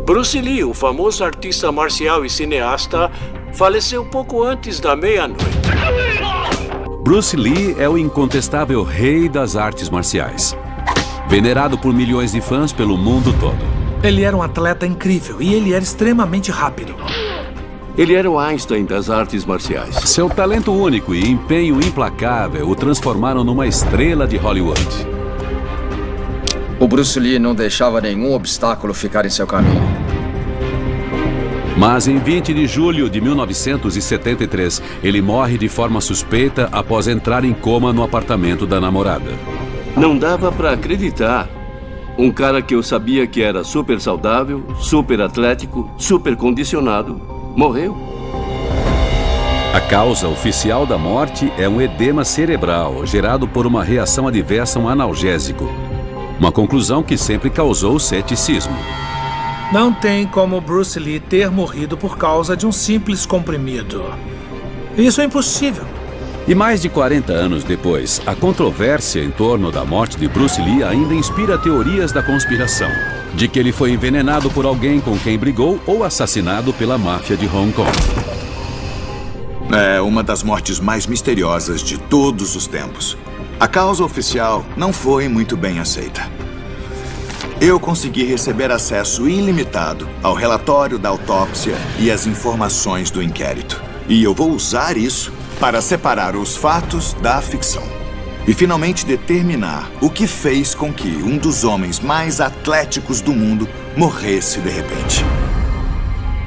Bruce Lee, o famoso artista marcial e cineasta, faleceu pouco antes da meia-noite. Bruce Lee é o incontestável rei das artes marciais, venerado por milhões de fãs pelo mundo todo. Ele era um atleta incrível e ele era extremamente rápido. Ele era o Einstein das artes marciais. Seu talento único e empenho implacável o transformaram numa estrela de Hollywood. O Bruce Lee não deixava nenhum obstáculo ficar em seu caminho. Mas em 20 de julho de 1973, ele morre de forma suspeita após entrar em coma no apartamento da namorada. Não dava pra acreditar. Um cara que eu sabia que era super saudável, super atlético, super condicionado, morreu. A causa oficial da morte é um edema cerebral gerado por uma reação adversa a um analgésico. Uma conclusão que sempre causou ceticismo. Não tem como Bruce Lee ter morrido por causa de um simples comprimido. Isso é impossível. E mais de 40 anos depois, a controvérsia em torno da morte de Bruce Lee ainda inspira teorias da conspiração. De que ele foi envenenado por alguém com quem brigou ou assassinado pela máfia de Hong Kong. É uma das mortes mais misteriosas de todos os tempos. A causa oficial não foi muito bem aceita. Eu consegui receber acesso ilimitado ao relatório da autópsia e às informações do inquérito. E eu vou usar isso para separar os fatos da ficção. E finalmente determinar o que fez com que um dos homens mais atléticos do mundo morresse de repente.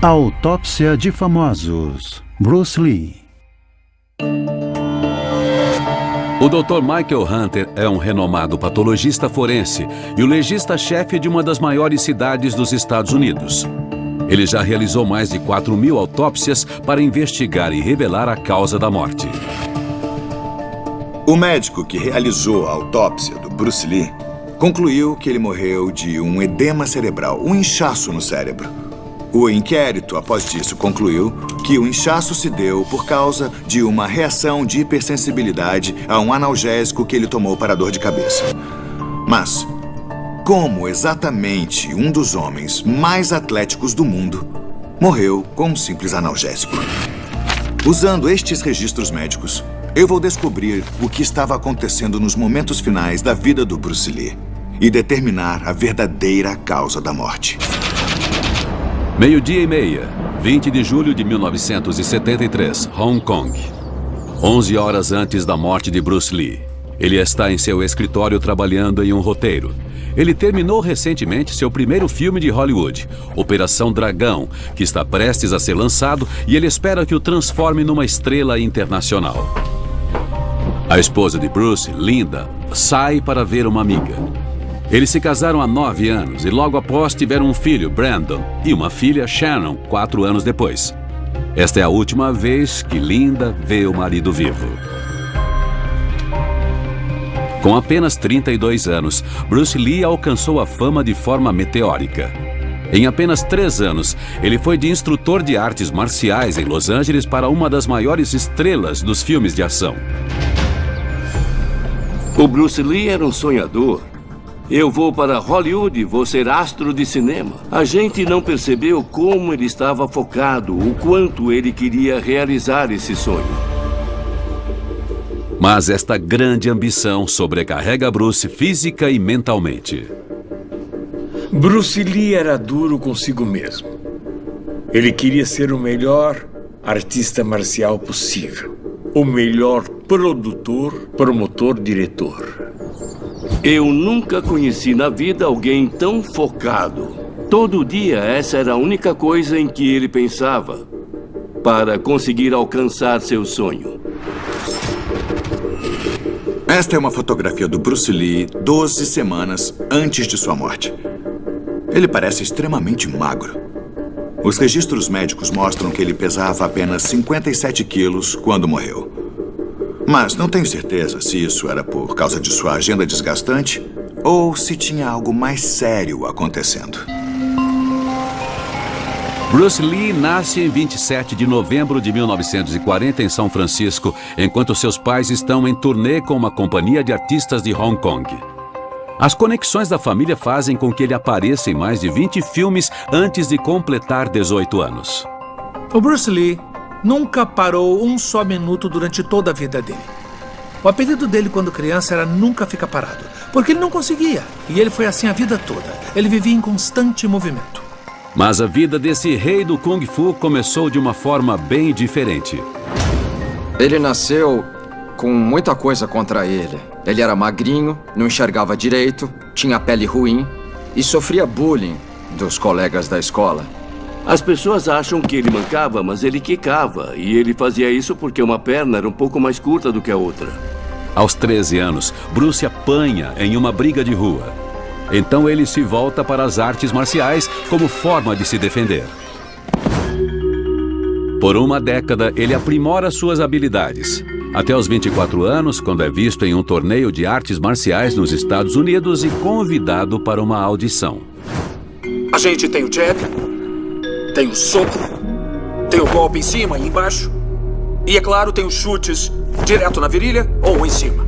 Autópsia de famosos. Bruce Lee. O Dr. Michael Hunter é um renomado patologista forense e o legista-chefe de uma das maiores cidades dos Estados Unidos. Ele já realizou mais de 4.000 autópsias para investigar e revelar a causa da morte. O médico que realizou a autópsia do Bruce Lee concluiu que ele morreu de um edema cerebral, um inchaço no cérebro. O inquérito, após disso, concluiu que o inchaço se deu por causa de uma reação de hipersensibilidade a um analgésico que ele tomou para a dor de cabeça. Mas como exatamente um dos homens mais atléticos do mundo morreu com um simples analgésico? Usando estes registros médicos, eu vou descobrir o que estava acontecendo nos momentos finais da vida do Bruce Lee e determinar a verdadeira causa da morte. 12:30, 20 de julho de 1973, Hong Kong. 11 horas antes da morte de Bruce Lee. Ele está em seu escritório trabalhando em um roteiro. Ele terminou recentemente seu primeiro filme de Hollywood, Operação Dragão, que está prestes a ser lançado e ele espera que o transforme numa estrela internacional. A esposa de Bruce, Linda, sai para ver uma amiga. Eles se casaram há 9 anos e logo após tiveram um filho, Brandon, e uma filha, Shannon, 4 anos depois. Esta é a última vez que Linda vê o marido vivo. Com apenas 32 anos, Bruce Lee alcançou a fama de forma meteórica. Em apenas 3 anos, ele foi de instrutor de artes marciais em Los Angeles para uma das maiores estrelas dos filmes de ação. O Bruce Lee era um sonhador. Eu vou para Hollywood e vou ser astro de cinema. A gente não percebeu como ele estava focado, o quanto ele queria realizar esse sonho. Mas esta grande ambição sobrecarrega Bruce física e mentalmente. Bruce Lee era duro consigo mesmo. Ele queria ser o melhor artista marcial possível. O melhor produtor, promotor, diretor. Eu nunca conheci na vida alguém tão focado. Todo dia essa era a única coisa em que ele pensava para conseguir alcançar seu sonho. Esta é uma fotografia do Bruce Lee 12 semanas antes de sua morte. Ele parece extremamente magro. Os registros médicos mostram que ele pesava apenas 57 quilos quando morreu. Mas não tenho certeza se isso era por causa de sua agenda desgastante ou se tinha algo mais sério acontecendo. Bruce Lee nasce em 27 de novembro de 1940 em São Francisco, enquanto seus pais estão em turnê com uma companhia de artistas de Hong Kong. As conexões da família fazem com que ele apareça em mais de 20 filmes antes de completar 18 anos. O Bruce Lee nunca parou um só minuto durante toda a vida dele. O apelido dele quando criança era Nunca Fica Parado, porque ele não conseguia. E ele foi assim a vida toda. Ele vivia em constante movimento. Mas a vida desse rei do Kung Fu começou de uma forma bem diferente. Ele nasceu com muita coisa contra ele. Ele era magrinho, não enxergava direito, tinha pele ruim e sofria bullying dos colegas da escola. As pessoas acham que ele mancava, mas ele quicava. E ele fazia isso porque uma perna era um pouco mais curta do que a outra. Aos 13 anos, Bruce apanha em uma briga de rua. Então ele se volta para as artes marciais como forma de se defender. Por uma década, ele aprimora suas habilidades. Até os 24 anos, quando é visto em um torneio de artes marciais nos Estados Unidos e convidado para uma audição. A gente tem o jab, tem o soco, tem o golpe em cima e embaixo. E, é claro, tem os chutes direto na virilha ou em cima.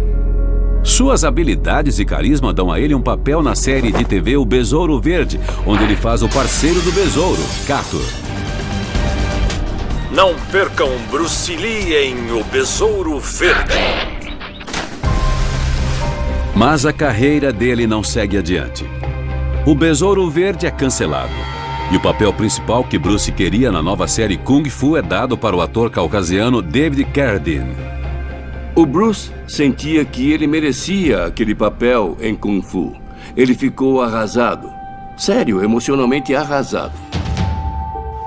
Suas habilidades e carisma dão a ele um papel na série de TV O Besouro Verde, onde ele faz o parceiro do besouro, Kato. Não percam Bruce Lee em O Besouro Verde. Mas a carreira dele não segue adiante. O Besouro Verde é cancelado. E o papel principal que Bruce queria na nova série Kung Fu é dado para o ator caucasiano David Carradine. O Bruce sentia que ele merecia aquele papel em Kung Fu. Ele ficou arrasado. Sério, emocionalmente arrasado.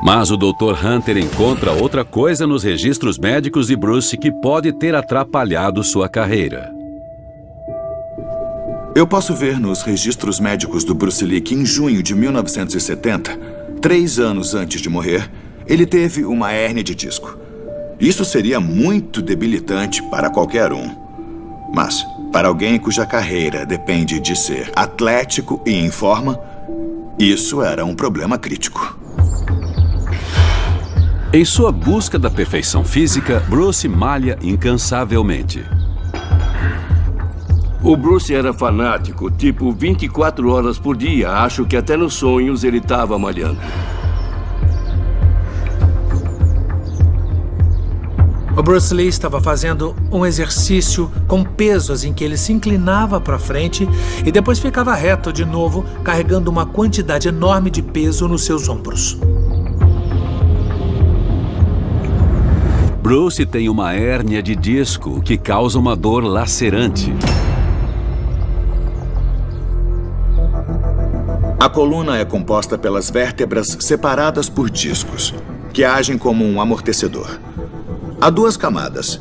Mas o Dr. Hunter encontra outra coisa nos registros médicos de Bruce que pode ter atrapalhado sua carreira. Eu posso ver nos registros médicos do Bruce Lee que em junho de 1970, 3 anos antes de morrer, ele teve uma hérnia de disco. Isso seria muito debilitante para qualquer um. Mas, para alguém cuja carreira depende de ser atlético e em forma, isso era um problema crítico. Em sua busca da perfeição física, Bruce malha incansavelmente. O Bruce era fanático, tipo 24 horas por dia. Acho que até nos sonhos ele estava malhando. O Bruce Lee estava fazendo um exercício com pesos em que ele se inclinava para frente e depois ficava reto de novo, carregando uma quantidade enorme de peso nos seus ombros. Bruce tem uma hérnia de disco que causa uma dor lacerante. A coluna é composta pelas vértebras separadas por discos, que agem como um amortecedor. Há 2 camadas.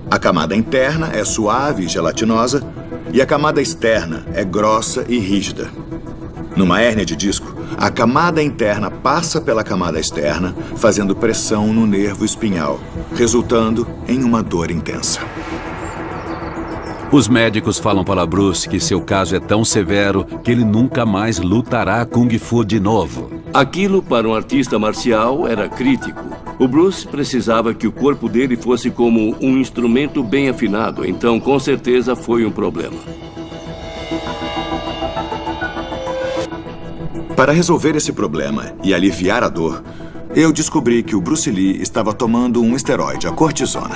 A camada interna é suave e gelatinosa e a camada externa é grossa e rígida. Numa hérnia de disco, a camada interna passa pela camada externa, fazendo pressão no nervo espinhal, resultando em uma dor intensa. Os médicos falam para Bruce que seu caso é tão severo que ele nunca mais lutará Kung Fu de novo. Aquilo, para um artista marcial, era crítico. O Bruce precisava que o corpo dele fosse como um instrumento bem afinado, então com certeza foi um problema. Para resolver esse problema e aliviar a dor, eu descobri que o Bruce Lee estava tomando um esteroide, a cortisona.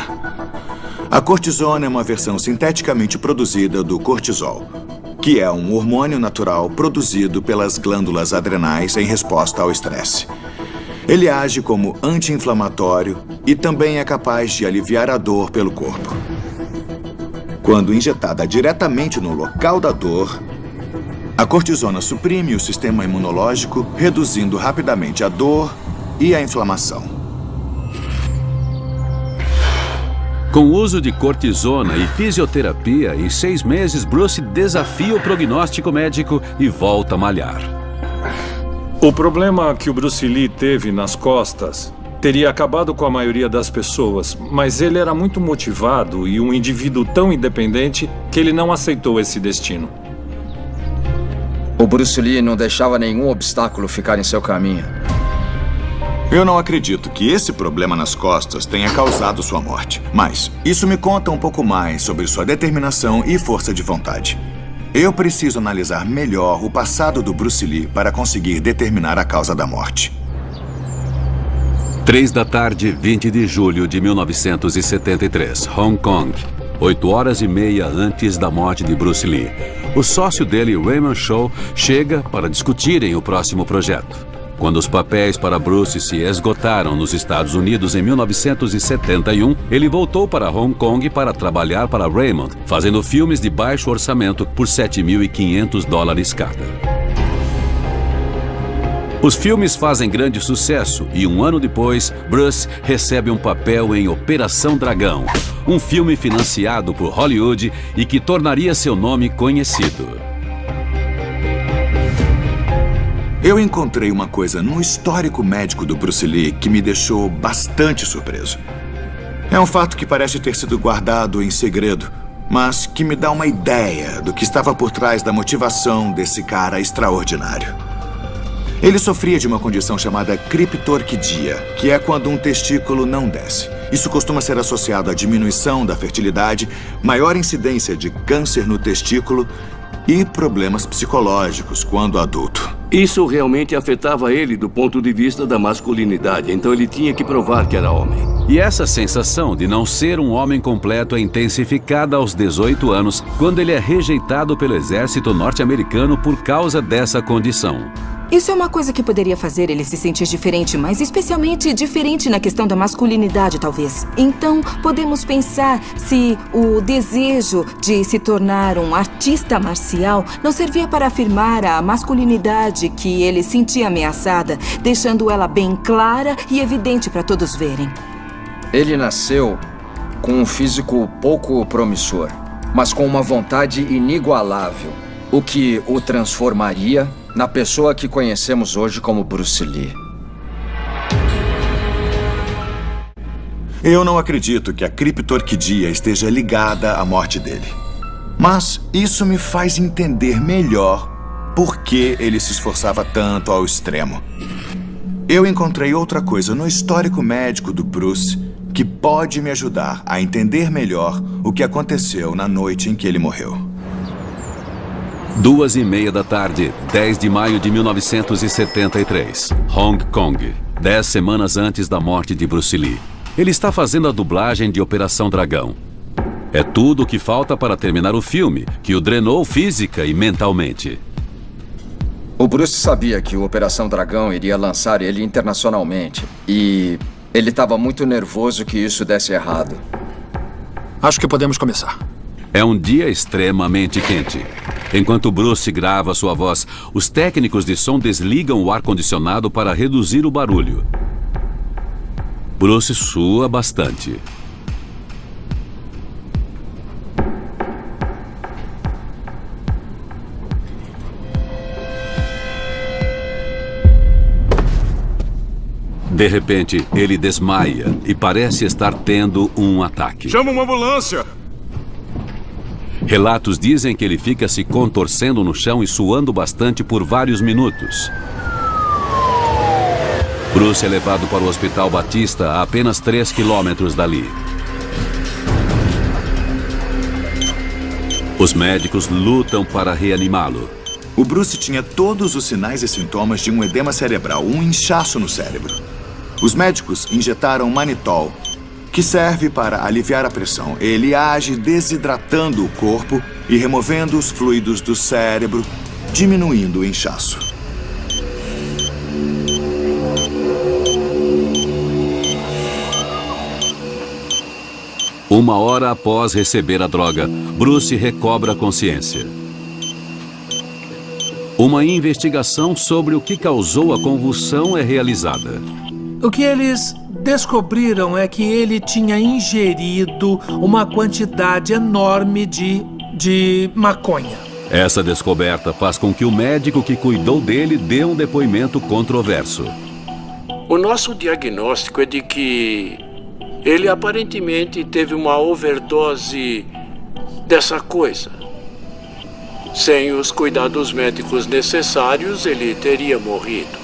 A cortisona é uma versão sinteticamente produzida do cortisol, que é um hormônio natural produzido pelas glândulas adrenais em resposta ao estresse. Ele age como anti-inflamatório e também é capaz de aliviar a dor pelo corpo. Quando injetada diretamente no local da dor, a cortisona suprime o sistema imunológico, reduzindo rapidamente a dor e a inflamação. Com o uso de cortisona e fisioterapia, em 6 meses, Bruce desafia o prognóstico médico e volta a malhar. O problema que o Bruce Lee teve nas costas teria acabado com a maioria das pessoas, mas ele era muito motivado e um indivíduo tão independente que ele não aceitou esse destino. O Bruce Lee não deixava nenhum obstáculo ficar em seu caminho. Eu não acredito que esse problema nas costas tenha causado sua morte. Mas isso me conta um pouco mais sobre sua determinação e força de vontade. Eu preciso analisar melhor o passado do Bruce Lee para conseguir determinar a causa da morte. 3 da tarde, 20 de julho de 1973, Hong Kong. 8h30 antes da morte de Bruce Lee. O sócio dele, Raymond Shaw, chega para discutirem o próximo projeto. Quando os papéis para Bruce se esgotaram nos Estados Unidos em 1971, ele voltou para Hong Kong para trabalhar para Raymond, fazendo filmes de baixo orçamento por $7.500 cada. Os filmes fazem grande sucesso e 1 ano depois, Bruce recebe um papel em Operação Dragão, um filme financiado por Hollywood e que tornaria seu nome conhecido. Eu encontrei uma coisa no histórico médico do Bruce Lee que me deixou bastante surpreso. É um fato que parece ter sido guardado em segredo, mas que me dá uma ideia do que estava por trás da motivação desse cara extraordinário. Ele sofria de uma condição chamada criptorquidia, que é quando um testículo não desce. Isso costuma ser associado à diminuição da fertilidade, maior incidência de câncer no testículo e problemas psicológicos quando adulto. Isso realmente afetava ele do ponto de vista da masculinidade, então ele tinha que provar que era homem. E essa sensação de não ser um homem completo é intensificada aos 18 anos, quando ele é rejeitado pelo exército norte-americano por causa dessa condição. Isso é uma coisa que poderia fazer ele se sentir diferente, mas especialmente diferente na questão da masculinidade, talvez. Então, podemos pensar se o desejo de se tornar um artista marcial não servia para afirmar a masculinidade que ele sentia ameaçada, deixando ela bem clara e evidente para todos verem. Ele nasceu com um físico pouco promissor, mas com uma vontade inigualável, o que o transformaria na pessoa que conhecemos hoje como Bruce Lee. Eu não acredito que a criptorquidia esteja ligada à morte dele. Mas isso me faz entender melhor por que ele se esforçava tanto ao extremo. Eu encontrei outra coisa no histórico médico do Bruce que pode me ajudar a entender melhor o que aconteceu na noite em que ele morreu. 2h30 da tarde, 10 de maio de 1973, Hong Kong, 10 semanas antes da morte de Bruce Lee. Ele está fazendo a dublagem de Operação Dragão. É tudo o que falta para terminar o filme, que o drenou física e mentalmente. O Bruce sabia que o Operação Dragão iria lançar ele internacionalmente, e ele estava muito nervoso que isso desse errado. Acho que podemos começar. É um dia extremamente quente. Enquanto Bruce grava sua voz, os técnicos de som desligam o ar-condicionado para reduzir o barulho. Bruce sua bastante. De repente, ele desmaia e parece estar tendo um ataque. Chama uma ambulância! Relatos dizem que ele fica se contorcendo no chão e suando bastante por vários minutos. Bruce é levado para o Hospital Batista a apenas 3 quilômetros dali. Os médicos lutam para reanimá-lo. O Bruce tinha todos os sinais e sintomas de um edema cerebral, um inchaço no cérebro. Os médicos injetaram manitol, que serve para aliviar a pressão. Ele age desidratando o corpo e removendo os fluidos do cérebro, diminuindo o inchaço. Uma hora após receber a droga, Bruce recobra a consciência. Uma investigação sobre o que causou a convulsão é realizada. O que eles descobriram é que ele tinha ingerido uma quantidade enorme de maconha. Essa descoberta faz com que o médico que cuidou dele dê um depoimento controverso. O nosso diagnóstico é de que ele aparentemente teve uma overdose dessa coisa. Sem os cuidados médicos necessários, ele teria morrido.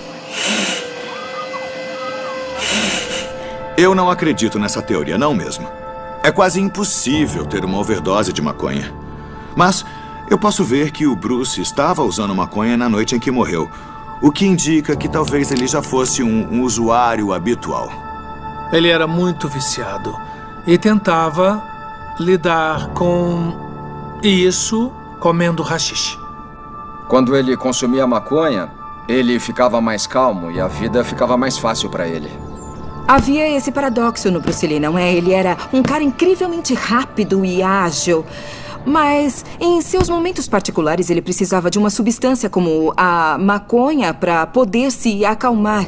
Eu não acredito nessa teoria, não mesmo. É quase impossível ter uma overdose de maconha. Mas Eu posso ver que o Bruce estava usando maconha na noite em que morreu, o que indica que talvez ele já fosse um usuário habitual. Ele era muito viciado e tentava lidar com isso comendo haxixe. Quando ele consumia maconha, ele ficava mais calmo e a vida ficava mais fácil para ele. Havia esse paradoxo no Bruce Lee, não é? Ele era um cara incrivelmente rápido e ágil. Mas, em seus momentos particulares, ele precisava de uma substância como a maconha para poder se acalmar.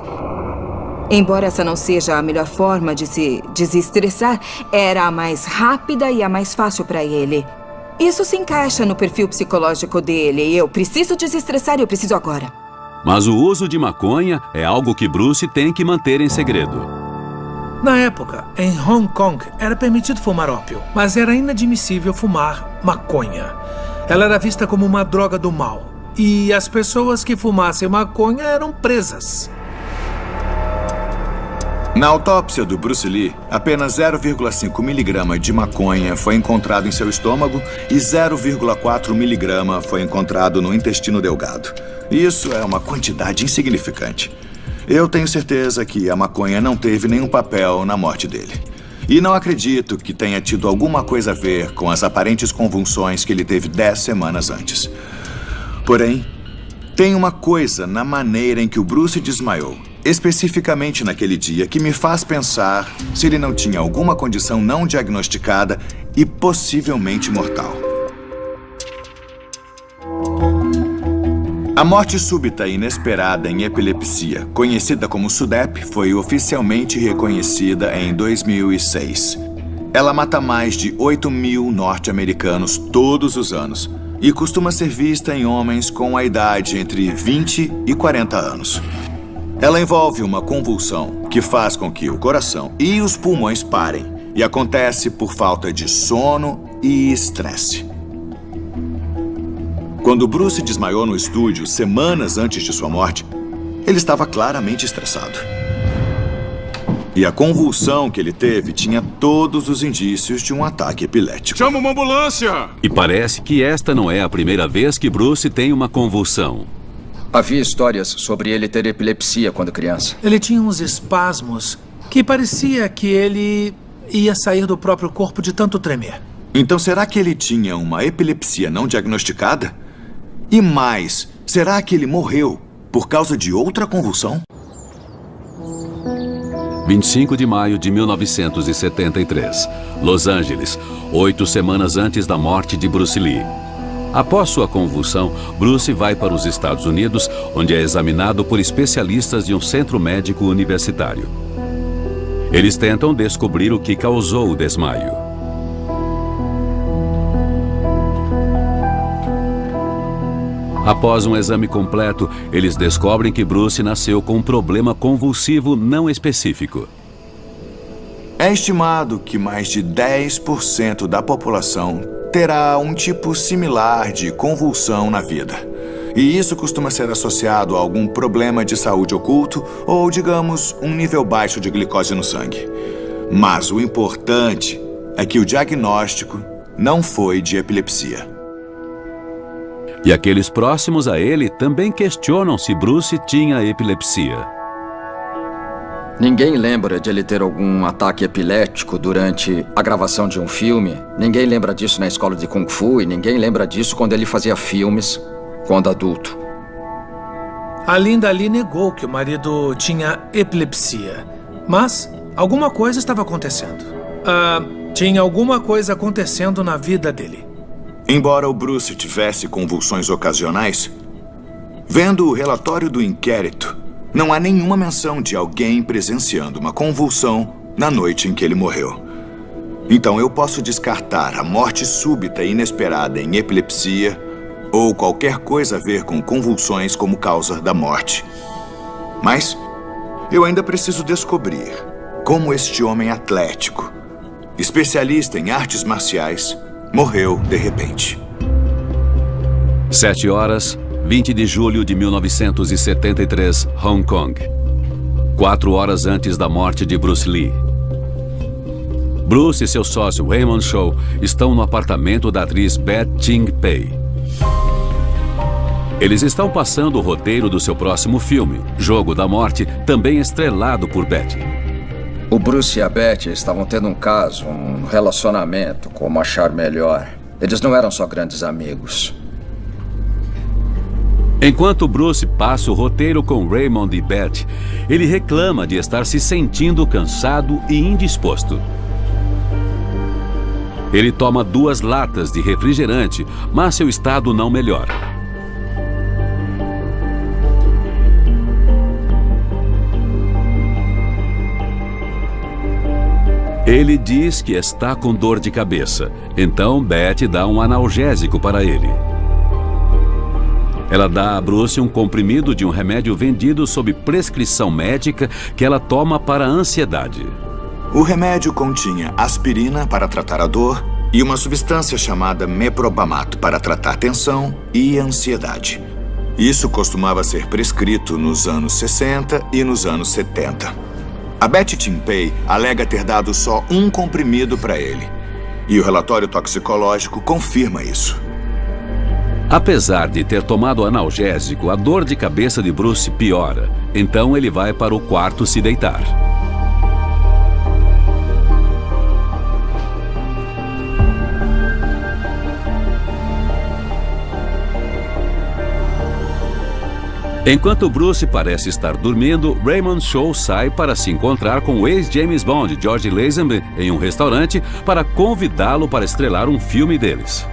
Embora essa não seja a melhor forma de se desestressar, era a mais rápida e a mais fácil para ele. Isso se encaixa no perfil psicológico dele. Eu preciso desestressar e eu preciso agora. Mas o uso de maconha é algo que Bruce tem que manter em segredo. Na época, em Hong Kong, era permitido fumar ópio, mas era inadmissível fumar maconha. Ela era vista como uma droga do mal. E as pessoas que fumassem maconha eram presas. Na autópsia do Bruce Lee, apenas 0,5 miligrama de maconha foi encontrado em seu estômago e 0,4 miligrama foi encontrado no intestino delgado. Isso é uma quantidade insignificante. Eu tenho certeza que a maconha não teve nenhum papel na morte dele. E não acredito que tenha tido alguma coisa a ver com as aparentes convulsões que ele teve 10 semanas antes. Porém, tem uma coisa na maneira em que o Bruce desmaiou, especificamente naquele dia, que me faz pensar se ele não tinha alguma condição não diagnosticada e possivelmente mortal. A morte súbita e inesperada em epilepsia, conhecida como SUDEP, foi oficialmente reconhecida em 2006. Ela mata mais de 8 mil norte-americanos todos os anos e costuma ser vista em homens com a idade entre 20 e 40 anos. Ela envolve uma convulsão que faz com que o coração e os pulmões parem e acontece por falta de sono e estresse. Quando Bruce desmaiou no estúdio semanas antes de sua morte, ele estava claramente estressado. E a convulsão que ele teve tinha todos os indícios de um ataque epilético. Chama uma ambulância! E parece que esta não é a primeira vez que Bruce tem uma convulsão. Havia histórias sobre ele ter epilepsia quando criança. Ele tinha uns espasmos que parecia que ele ia sair do próprio corpo de tanto tremer. Então será que ele tinha uma epilepsia não diagnosticada? E mais, será que ele morreu por causa de outra convulsão? 25 de maio de 1973, Los Angeles, 8 semanas antes da morte de Bruce Lee. Após sua convulsão, Bruce vai para os Estados Unidos, onde é examinado por especialistas de um centro médico universitário. Eles tentam descobrir o que causou o desmaio. Após um exame completo, eles descobrem que Bruce nasceu com um problema convulsivo não específico. É estimado que mais de 10% da população terá um tipo similar de convulsão na vida. E isso costuma ser associado a algum problema de saúde oculto ou, digamos, um nível baixo de glicose no sangue. Mas o importante é que o diagnóstico não foi de epilepsia. E aqueles próximos a ele também questionam se Bruce tinha epilepsia. Ninguém lembra de ele ter algum ataque epilético durante a gravação de um filme. Ninguém lembra disso na escola de Kung Fu e ninguém lembra disso quando ele fazia filmes quando adulto. A Linda Lee negou que o marido tinha epilepsia. Mas alguma coisa estava acontecendo. Tinha alguma coisa acontecendo na vida dele. Embora o Bruce tivesse convulsões ocasionais, vendo o relatório do inquérito, não há nenhuma menção de alguém presenciando uma convulsão na noite em que ele morreu. Então eu posso descartar a morte súbita e inesperada em epilepsia ou qualquer coisa a ver com convulsões como causa da morte. Mas eu ainda preciso descobrir como este homem atlético, especialista em artes marciais, morreu de repente. 7 horas, 20 de julho de 1973, Hong Kong. 4 horas antes da morte de Bruce Lee. Bruce e seu sócio Raymond Chow estão no apartamento da atriz Beth Ching Pei. Eles estão passando o roteiro do seu próximo filme, Jogo da Morte, também estrelado por Betty. O Bruce e a Betty estavam tendo um caso, um relacionamento, como achar melhor. Eles não eram só grandes amigos. Enquanto Bruce passa o roteiro com Raymond e Betty, ele reclama de estar se sentindo cansado e indisposto. Ele toma 2 latas de refrigerante, mas seu estado não melhora. Ele diz que está com dor de cabeça, então Betty dá um analgésico para ele. Ela dá a Bruce um comprimido de um remédio vendido sob prescrição médica que ela toma para a ansiedade. O remédio continha aspirina para tratar a dor e uma substância chamada meprobamato para tratar tensão e ansiedade. Isso costumava ser prescrito nos anos 60 e nos anos 70. A Betty Timpey alega ter dado só um comprimido para ele. E o relatório toxicológico confirma isso. Apesar de ter tomado analgésico, a dor de cabeça de Bruce piora. Então ele vai para o quarto se deitar. Enquanto Bruce parece estar dormindo, Raymond Shaw sai para se encontrar com o ex-James Bond, George Lazenby, em um restaurante para convidá-lo para estrelar um filme deles.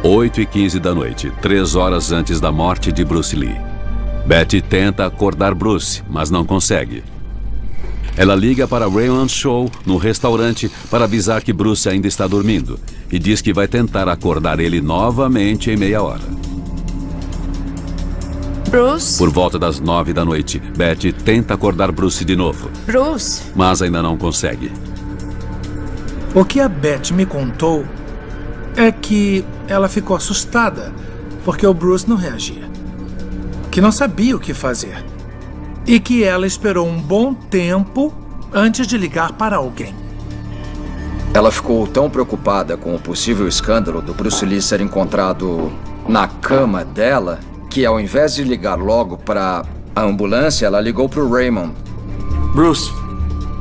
8h15 da noite, 3 horas antes da morte de Bruce Lee. Betty tenta acordar Bruce, mas não consegue. Ela liga para Raymond Shaw no restaurante para avisar que Bruce ainda está dormindo e diz que vai tentar acordar ele novamente em meia hora. Bruce? Por volta das 9 da noite, Betty tenta acordar Bruce de novo. Bruce? Mas ainda não consegue. O que a Betty me contou é que ela ficou assustada porque o Bruce não reagia. Que não sabia o que fazer. E que ela esperou um bom tempo antes de ligar para alguém. Ela ficou tão preocupada com o possível escândalo do Bruce Lee ser encontrado na cama dela que ao invés de ligar logo para a ambulância, ela ligou para o Raymond. Bruce!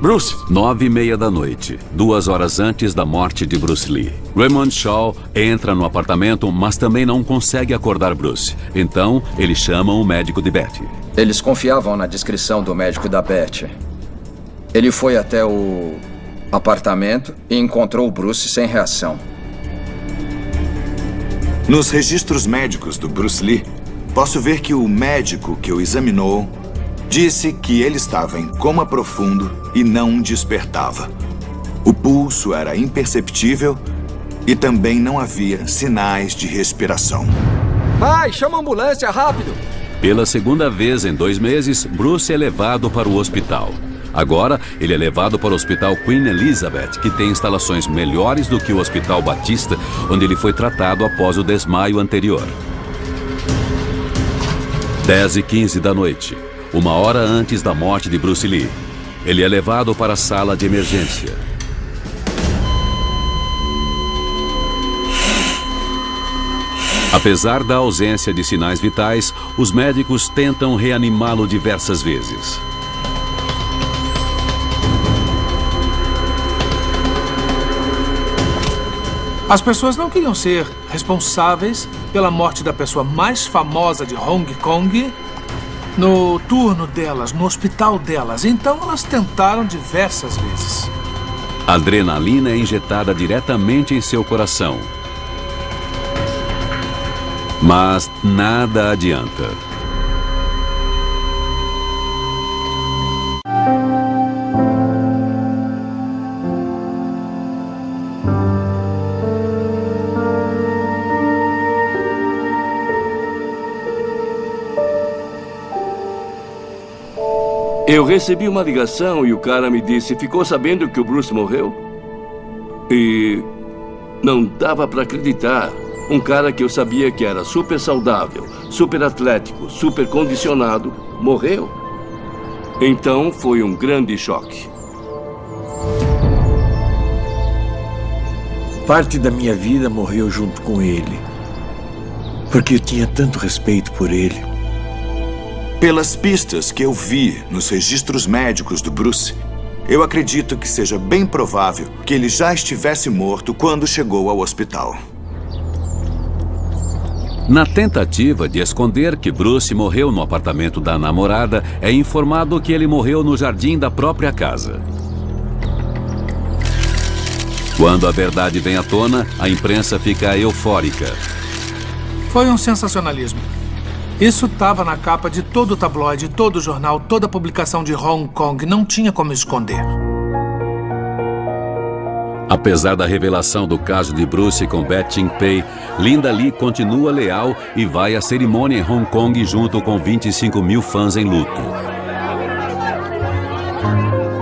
9h30 da noite, 2 horas antes da morte de Bruce Lee. Raymond Shaw entra no apartamento, mas também não consegue acordar Bruce. Então, eles chamam o médico de Betty. Eles confiavam na descrição do médico da Betty. Ele foi até o apartamento e encontrou o Bruce sem reação. Nos registros médicos do Bruce Lee, posso ver que o médico que o examinou disse que ele estava em coma profundo e não despertava. O pulso era imperceptível e também não havia sinais de respiração. Pai, chama a ambulância, rápido! Pela segunda vez em 2 meses, Bruce é levado para o hospital. Agora, ele é levado para o Hospital Queen Elizabeth, que tem instalações melhores do que o Hospital Batista, onde ele foi tratado após o desmaio anterior. 10h15 da noite, 1 hora antes da morte de Bruce Lee. Ele é levado para a sala de emergência. Apesar da ausência de sinais vitais, os médicos tentam reanimá-lo diversas vezes. As pessoas não queriam ser responsáveis pela morte da pessoa mais famosa de Hong Kong no turno delas, no hospital delas. Então elas tentaram diversas vezes. Adrenalina é injetada diretamente em seu coração. Mas nada adianta. Eu recebi uma ligação e o cara me disse: ficou sabendo que o Bruce morreu? E não dava para acreditar. Um cara que eu sabia que era super saudável, super atlético, super condicionado, morreu. Então foi um grande choque. Parte da minha vida morreu junto com ele. Porque eu tinha tanto respeito por ele. Pelas pistas que eu vi nos registros médicos do Bruce, eu acredito que seja bem provável que ele já estivesse morto quando chegou ao hospital. Na tentativa de esconder que Bruce morreu no apartamento da namorada, é informado que ele morreu no jardim da própria casa. Quando a verdade vem à tona, a imprensa fica eufórica. Foi um sensacionalismo. Isso estava na capa de todo o tabloide, todo o jornal, toda a publicação de Hong Kong. Não tinha como esconder. Apesar da revelação do caso de Bruce com Beth Chin-pei, Linda Lee continua leal e vai à cerimônia em Hong Kong junto com 25 mil fãs em luto.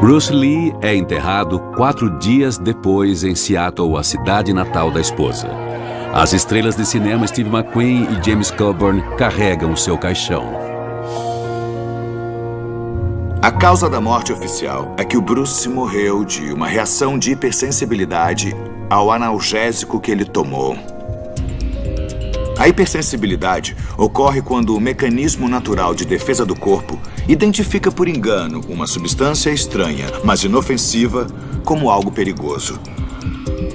Bruce Lee é enterrado 4 dias depois em Seattle, a cidade natal da esposa. As estrelas de cinema Steve McQueen e James Coburn carregam seu caixão. A causa da morte oficial é que o Bruce morreu de uma reação de hipersensibilidade ao analgésico que ele tomou. A hipersensibilidade ocorre quando o mecanismo natural de defesa do corpo identifica por engano uma substância estranha, mas inofensiva, como algo perigoso.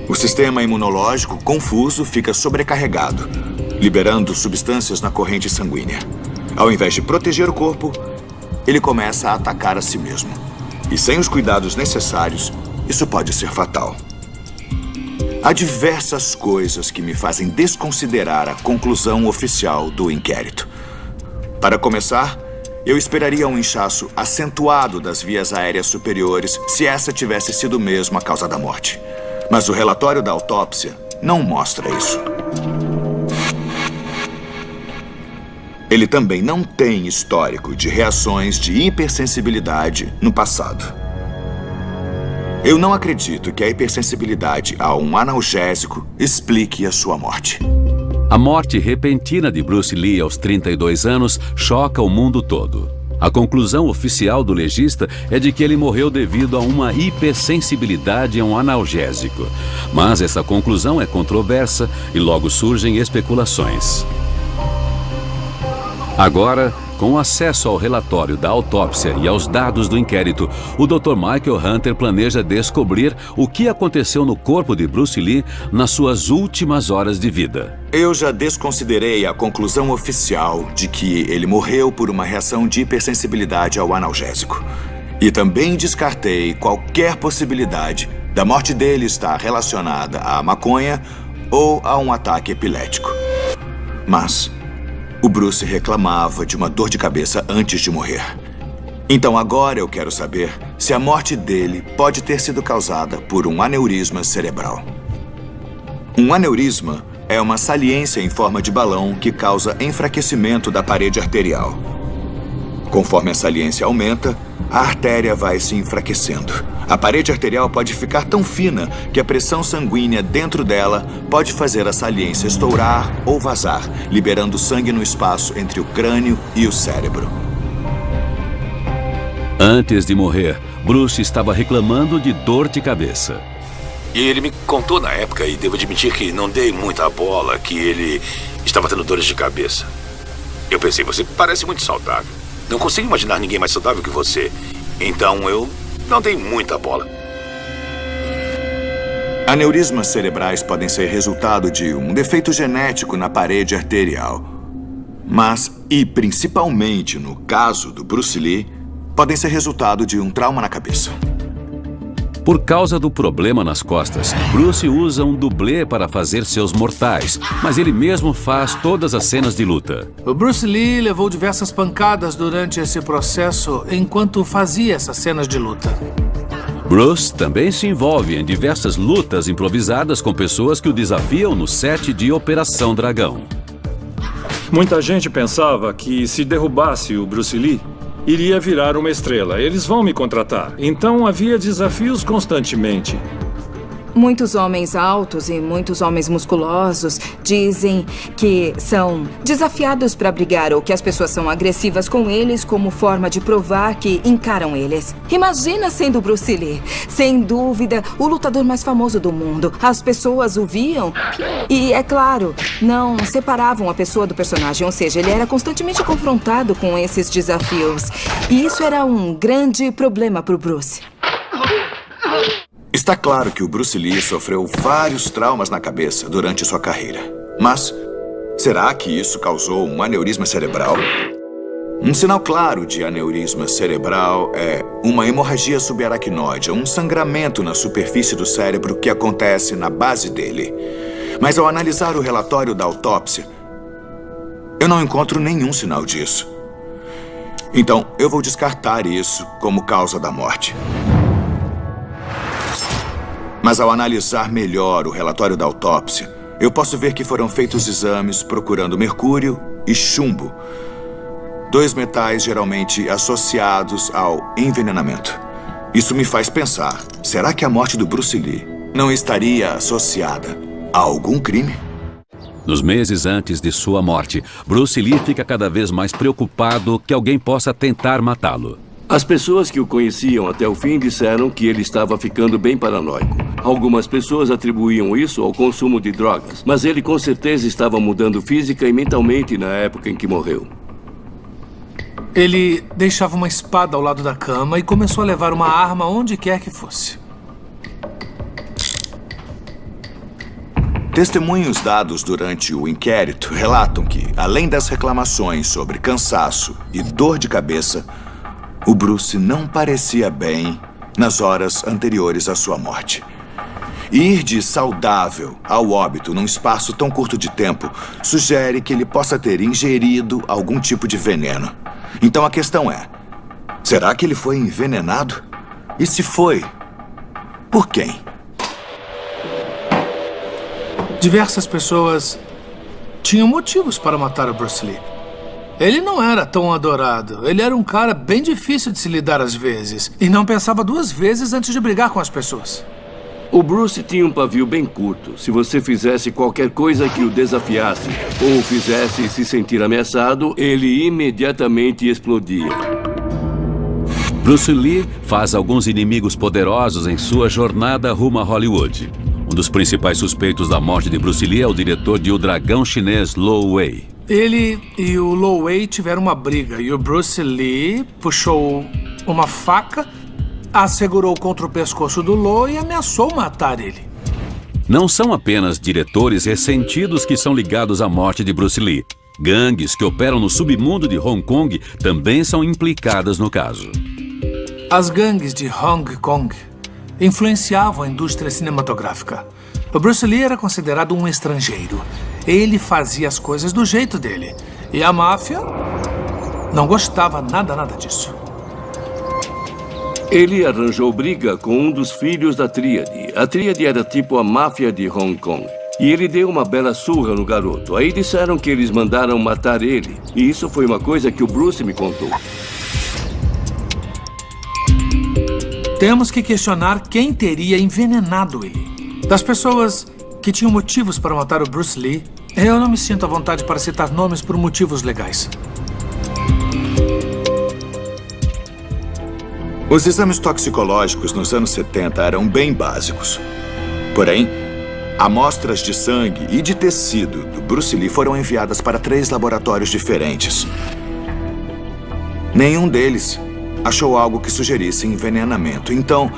O sistema imunológico confuso fica sobrecarregado, liberando substâncias na corrente sanguínea. Ao invés de proteger o corpo, ele começa a atacar a si mesmo. E sem os cuidados necessários, isso pode ser fatal. Há diversas coisas que me fazem desconsiderar a conclusão oficial do inquérito. Para começar, eu esperaria um inchaço acentuado das vias aéreas superiores se essa tivesse sido mesmo a causa da morte. Mas o relatório da autópsia não mostra isso. Ele também não tem histórico de reações de hipersensibilidade no passado. Eu não acredito que a hipersensibilidade a um analgésico explique a sua morte. A morte repentina de Bruce Lee aos 32 anos choca o mundo todo. A conclusão oficial do legista é de que ele morreu devido a uma hipersensibilidade a um analgésico. Mas essa conclusão é controversa e logo surgem especulações. Agora, com acesso ao relatório da autópsia e aos dados do inquérito, o Dr. Michael Hunter planeja descobrir o que aconteceu no corpo de Bruce Lee nas suas últimas horas de vida. Eu já desconsiderei a conclusão oficial de que ele morreu por uma reação de hipersensibilidade ao analgésico. E também descartei qualquer possibilidade da morte dele estar relacionada à maconha ou a um ataque epilético. Mas o Bruce reclamava de uma dor de cabeça antes de morrer. Então agora eu quero saber se a morte dele pode ter sido causada por um aneurisma cerebral. Um aneurisma é uma saliência em forma de balão que causa enfraquecimento da parede arterial. Conforme a saliência aumenta, a artéria vai se enfraquecendo. A parede arterial pode ficar tão fina que a pressão sanguínea dentro dela pode fazer a saliência estourar ou vazar, liberando sangue no espaço entre o crânio e o cérebro. Antes de morrer, Bruce estava reclamando de dor de cabeça. E ele me contou na época, e devo admitir que não dei muita bola, que ele estava tendo dores de cabeça. Eu pensei, você parece muito saudável. Não consigo imaginar ninguém mais saudável que você. Então eu não dei muita bola. Aneurismas cerebrais podem ser resultado de um defeito genético na parede arterial. Mas, e principalmente no caso do Bruce Lee, podem ser resultado de um trauma na cabeça. Por causa do problema nas costas, Bruce usa um dublê para fazer seus mortais, mas ele mesmo faz todas as cenas de luta. O Bruce Lee levou diversas pancadas durante esse processo enquanto fazia essas cenas de luta. Bruce também se envolve em diversas lutas improvisadas com pessoas que o desafiam no set de Operação Dragão. Muita gente pensava que se derrubasse o Bruce Lee, iria virar uma estrela. Eles vão me contratar. Então havia desafios constantemente. Muitos homens altos e muitos homens musculosos dizem que são desafiados para brigar ou que as pessoas são agressivas com eles como forma de provar que encaram eles. Imagina sendo Bruce Lee. Sem dúvida, o lutador mais famoso do mundo. As pessoas o viam e, é claro, não separavam a pessoa do personagem. Ou seja, ele era constantemente confrontado com esses desafios. E isso era um grande problema para o Bruce. Está claro que o Bruce Lee sofreu vários traumas na cabeça durante sua carreira. Mas, será que isso causou um aneurisma cerebral? Um sinal claro de aneurisma cerebral é uma hemorragia subaracnoide, um sangramento na superfície do cérebro que acontece na base dele. Mas ao analisar o relatório da autópsia, eu não encontro nenhum sinal disso. Então, eu vou descartar isso como causa da morte. Mas ao analisar melhor o relatório da autópsia, eu posso ver que foram feitos exames procurando mercúrio e chumbo, 2 metais geralmente associados ao envenenamento. Isso me faz pensar, será que a morte do Bruce Lee não estaria associada a algum crime? Nos meses antes de sua morte, Bruce Lee fica cada vez mais preocupado que alguém possa tentar matá-lo. As pessoas que o conheciam até o fim disseram que ele estava ficando bem paranoico. Algumas pessoas atribuíam isso ao consumo de drogas, mas ele com certeza estava mudando física e mentalmente na época em que morreu. Ele deixava uma espada ao lado da cama e começou a levar uma arma onde quer que fosse. Testemunhos dados durante o inquérito relatam que, além das reclamações sobre cansaço e dor de cabeça, o Bruce não parecia bem nas horas anteriores à sua morte. Ir de saudável ao óbito num espaço tão curto de tempo sugere que ele possa ter ingerido algum tipo de veneno. Então a questão é, será que ele foi envenenado? E se foi, por quem? Diversas pessoas tinham motivos para matar o Bruce Lee. Ele não era tão adorado. Ele era um cara bem difícil de se lidar às vezes. E não pensava 2 vezes antes de brigar com as pessoas. O Bruce tinha um pavio bem curto. Se você fizesse qualquer coisa que o desafiasse ou o fizesse se sentir ameaçado, ele imediatamente explodia. Bruce Lee faz alguns inimigos poderosos em sua jornada rumo a Hollywood. Um dos principais suspeitos da morte de Bruce Lee é o diretor de O Dragão Chinês, Lo Wei. Ele e o Lo Wei tiveram uma briga e o Bruce Lee puxou uma faca, a segurou contra o pescoço do Lo e ameaçou matar ele. Não são apenas diretores ressentidos que são ligados à morte de Bruce Lee. Gangues que operam no submundo de Hong Kong também são implicadas no caso. As gangues de Hong Kong influenciavam a indústria cinematográfica. O Bruce Lee era considerado um estrangeiro. Ele fazia as coisas do jeito dele. E a máfia não gostava nada disso. Ele arranjou briga com um dos filhos da Tríade. A Tríade era tipo a máfia de Hong Kong. E ele deu uma bela surra no garoto. Aí disseram que eles mandaram matar ele. E isso foi uma coisa que o Bruce me contou. Temos que questionar quem teria envenenado ele. Das pessoas que tinham motivos para matar o Bruce Lee, eu não me sinto à vontade para citar nomes por motivos legais. Os exames toxicológicos nos anos 70 eram bem básicos. Porém, amostras de sangue e de tecido do Bruce Lee foram enviadas para 3 laboratórios diferentes. Nenhum deles achou algo que sugerisse envenenamento. Então,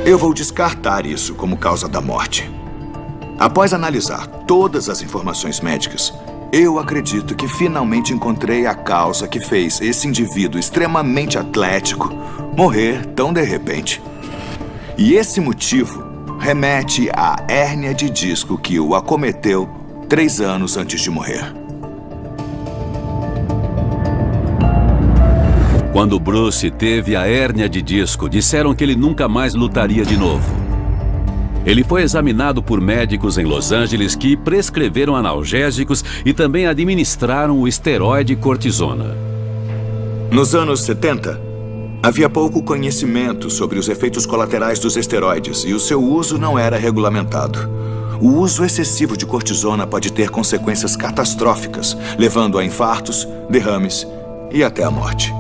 eu vou descartar isso como causa da morte. Após analisar todas as informações médicas, eu acredito que finalmente encontrei a causa que fez esse indivíduo extremamente atlético morrer tão de repente. E esse motivo remete à hérnia de disco que o acometeu 3 anos antes de morrer. Quando Bruce teve a hérnia de disco, disseram que ele nunca mais lutaria de novo. Ele foi examinado por médicos em Los Angeles que prescreveram analgésicos e também administraram o esteroide cortisona. Nos anos 70, Havia pouco conhecimento sobre os efeitos colaterais dos esteroides e o seu uso não era regulamentado. O uso excessivo de cortisona pode ter consequências catastróficas, levando a infartos, derrames e até a morte.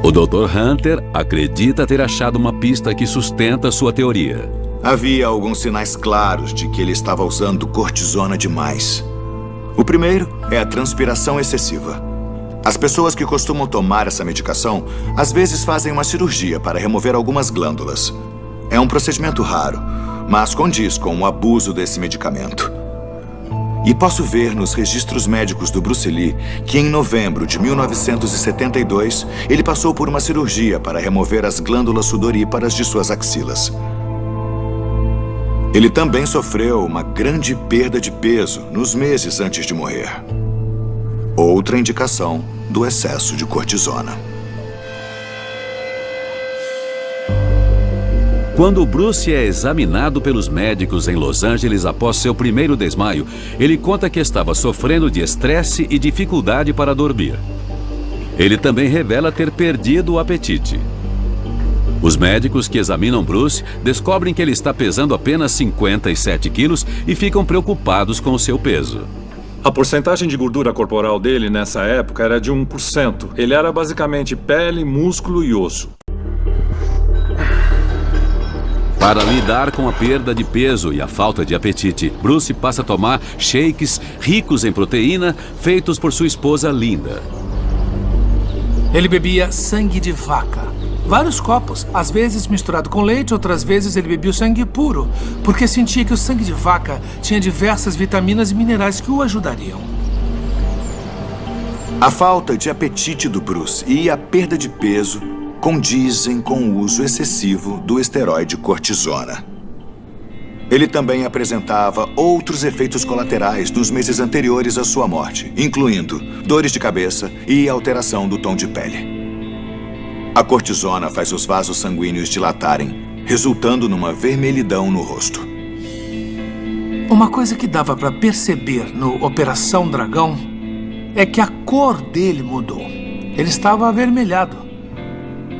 O Dr. Hunter acredita ter achado uma pista que sustenta sua teoria. Havia alguns sinais claros de que ele estava usando cortisona demais. O primeiro é a transpiração excessiva. As pessoas que costumam tomar essa medicação às vezes fazem uma cirurgia para remover algumas glândulas. É um procedimento raro, mas condiz com o abuso desse medicamento. E posso ver nos registros médicos do Bruce Lee que em novembro de 1972 ele passou por uma cirurgia para remover as glândulas sudoríparas de suas axilas. Ele também sofreu uma grande perda de peso nos meses antes de morrer. Outra indicação do excesso de cortisona. Quando Bruce é examinado pelos médicos em Los Angeles após seu primeiro desmaio, ele conta que estava sofrendo de estresse e dificuldade para dormir. Ele também revela ter perdido o apetite. Os médicos que examinam Bruce descobrem que ele está pesando apenas 57 quilos e ficam preocupados com o seu peso. A porcentagem de gordura corporal dele nessa época era de 1%. Ele era basicamente pele, músculo e osso. Para lidar com a perda de peso e a falta de apetite, Bruce passa a tomar shakes ricos em proteína feitos por sua esposa Linda. Ele bebia sangue de vaca. Vários copos, às vezes misturado com leite, outras vezes ele bebia o sangue puro, porque sentia que o sangue de vaca tinha diversas vitaminas e minerais que o ajudariam. A falta de apetite do Bruce e a perda de peso condizem com o uso excessivo do esteroide cortisona. Ele também apresentava outros efeitos colaterais nos meses anteriores à sua morte, incluindo dores de cabeça e alteração do tom de pele. A cortisona faz os vasos sanguíneos dilatarem, resultando numa vermelhidão no rosto. Uma coisa que dava para perceber no Operação Dragão é que a cor dele mudou. Ele estava avermelhado.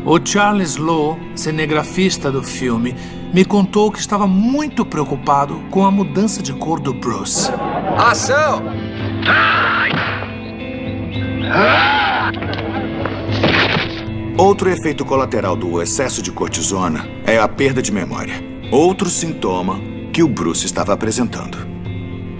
O Charles Lowe, cinegrafista do filme, me contou que estava muito preocupado com a mudança de cor do Bruce. Ação! Outro efeito colateral do excesso de cortisona é a perda de memória. Outro sintoma que o Bruce estava apresentando.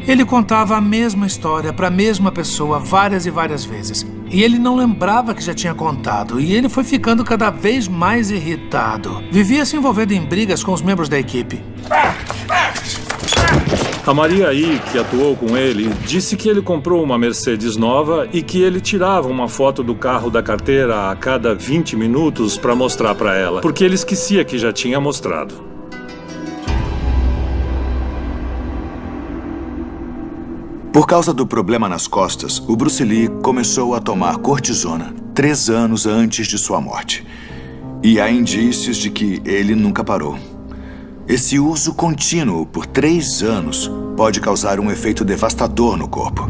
Ele contava a mesma história para a mesma pessoa várias e várias vezes. E ele não lembrava que já tinha contado. E ele foi ficando cada vez mais irritado. Vivia se envolvendo em brigas com os membros da equipe. A Maria I, que atuou com ele, disse que ele comprou uma Mercedes nova e que ele tirava uma foto do carro da carteira a cada 20 minutos para mostrar para ela, porque ele esquecia que já tinha mostrado. Por causa do problema nas costas, o Bruce Lee começou a tomar cortisona 3 anos antes de sua morte. E há indícios de que ele nunca parou. Esse uso contínuo por 3 anos pode causar um efeito devastador no corpo.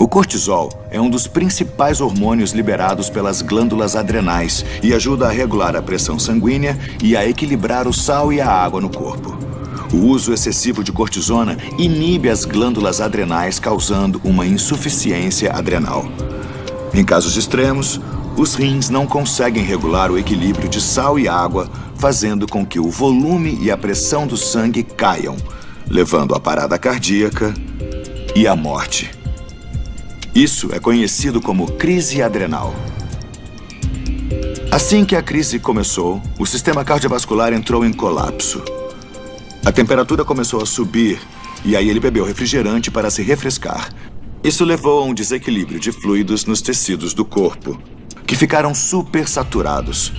O cortisol é um dos principais hormônios liberados pelas glândulas adrenais e ajuda a regular a pressão sanguínea e a equilibrar o sal e a água no corpo. O uso excessivo de cortisona inibe as glândulas adrenais, causando uma insuficiência adrenal. Em casos extremos, os rins não conseguem regular o equilíbrio de sal e água, fazendo com que o volume e a pressão do sangue caiam, levando à parada cardíaca e à morte. Isso é conhecido como crise adrenal. Assim que a crise começou, o sistema cardiovascular entrou em colapso. A temperatura começou a subir e aí ele bebeu refrigerante para se refrescar. Isso levou a um desequilíbrio de fluidos nos tecidos do corpo, que ficaram supersaturados.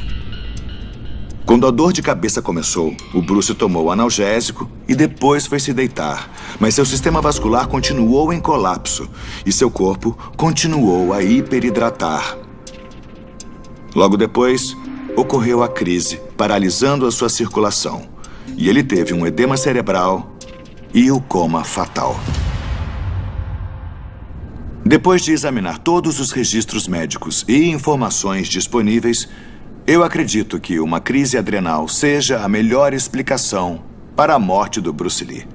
Quando a dor de cabeça começou, o Bruce tomou o analgésico e depois foi se deitar. Mas seu sistema vascular continuou em colapso e seu corpo continuou a hiperidratar. Logo depois, ocorreu a crise, paralisando a sua circulação. E ele teve um edema cerebral e o coma fatal. Depois de examinar todos os registros médicos e informações disponíveis, eu acredito que uma crise adrenal seja a melhor explicação para a morte do Bruce Lee.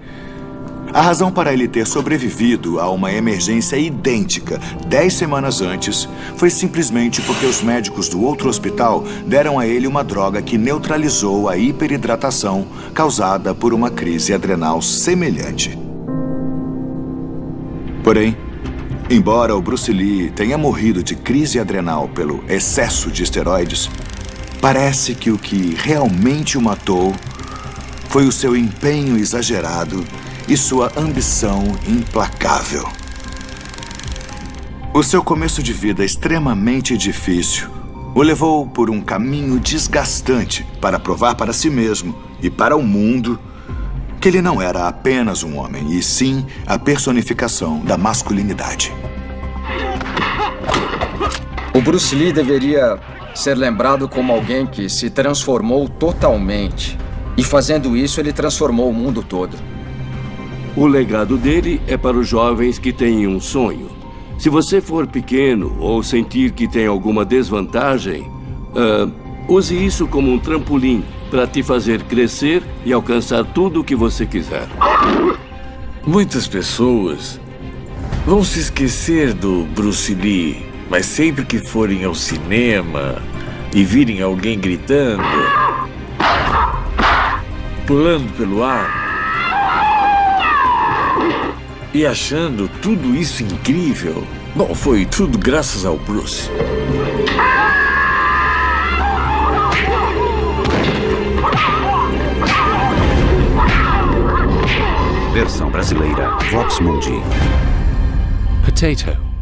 A razão para ele ter sobrevivido a uma emergência idêntica 10 semanas antes foi simplesmente porque os médicos do outro hospital deram a ele uma droga que neutralizou a hiperidratação causada por uma crise adrenal semelhante. Porém, embora o Bruce Lee tenha morrido de crise adrenal pelo excesso de esteroides, parece que o que realmente o matou foi o seu empenho exagerado e sua ambição implacável. O seu começo de vida extremamente difícil o levou por um caminho desgastante para provar para si mesmo e para o mundo que ele não era apenas um homem, e sim a personificação da masculinidade. O Bruce Lee deveria ser lembrado como alguém que se transformou totalmente. E fazendo isso, ele transformou o mundo todo. O legado dele é para os jovens que têm um sonho. Se você for pequeno ou sentir que tem alguma desvantagem, use isso como um trampolim para te fazer crescer e alcançar tudo o que você quiser. Muitas pessoas vão se esquecer do Bruce Lee, mas sempre que forem ao cinema e virem alguém gritando, pulando pelo ar e achando tudo isso incrível, bom, foi tudo graças ao Bruce. Versão brasileira, Vox Mundi. Potato.